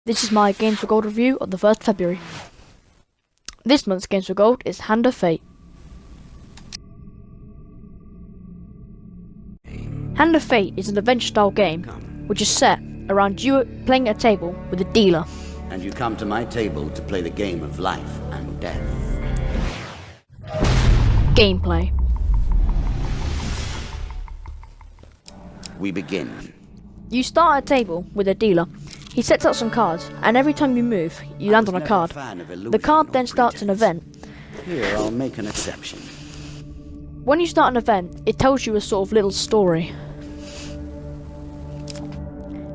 This is my Games for Gold review of the 1st February. This month's Games for Gold is Hand of Fate. Hand of Fate is an adventure-style game which is set around you playing at a table with a dealer. And you come to my table to play the game of life and death. Gameplay. We begin. You start at a table with a dealer. He sets out some cards, and every time you move, you land on a card. The card then starts an event. Here, I'll make an exception. When you start an event, it tells you a sort of little story.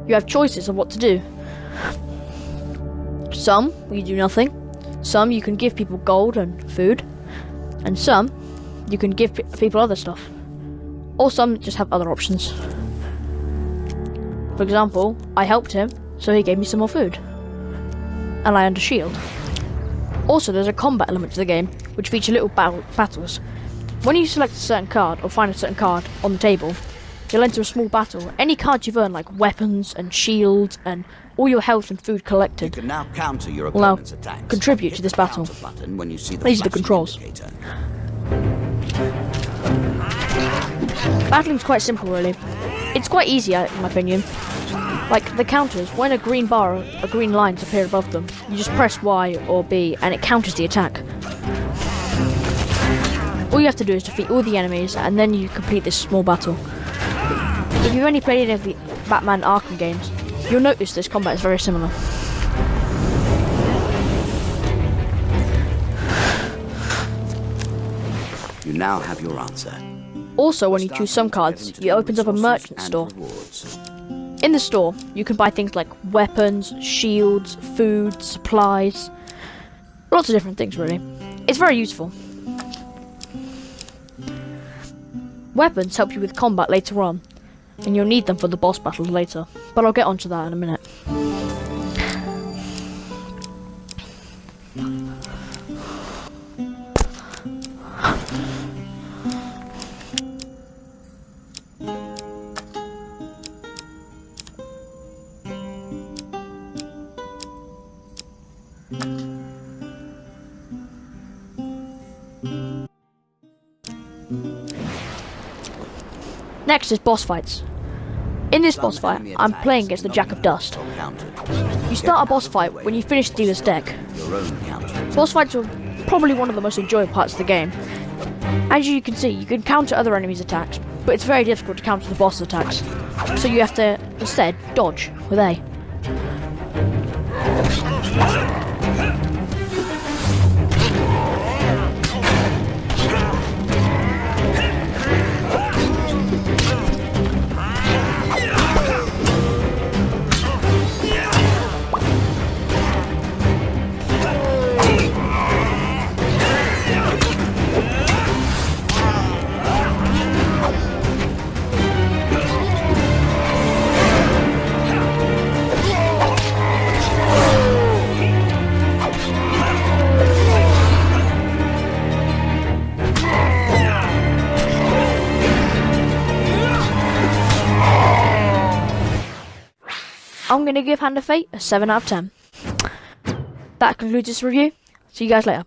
You have choices of what to do. Some, you do nothing. Some, you can give people gold and food. And some, you can give people other stuff. Or some just have other options. For example, I helped him, so he gave me some more food. And I earned a shield. Also, there's a combat element to the game, which feature little battles. When you select a certain card, or find a certain card on the table, you'll enter a small battle. Any cards you've earned, like weapons and shields, and all your health and food collected, You can now counter your will now opponent's attacks. contribute Hit to this the battle. counter button when you see the These are the flashing controls. indicator. Battling's quite simple, really. It's quite easy, in my opinion. Like, the counters, when a green bar or green lines appear above them, you just press Y or B and it counters the attack. All you have to do is defeat all the enemies and then you complete this small battle. If you've only played any of the Batman Arkham games, you'll notice this combat is very similar. You now have your answer. Also, when you choose some cards, it opens up a merchant store. In the store, you can buy things like weapons, shields, food, supplies. Lots of different things, really. It's very useful. Weapons help you with combat later on, and you'll need them for the boss battles later, but I'll get onto that in a minute. Next is boss fights. In this boss fight, I'm playing against the Jack of Dust. You start a boss fight when you finish the dealer's deck. Boss fights are probably one of the most enjoyable parts of the game. As you can see, you can counter other enemies' attacks, but it's very difficult to counter the boss's attacks. So you have to, instead, dodge with A. I'm going to give Hand of Fate a 7 out of 10. That concludes this review. See you guys later.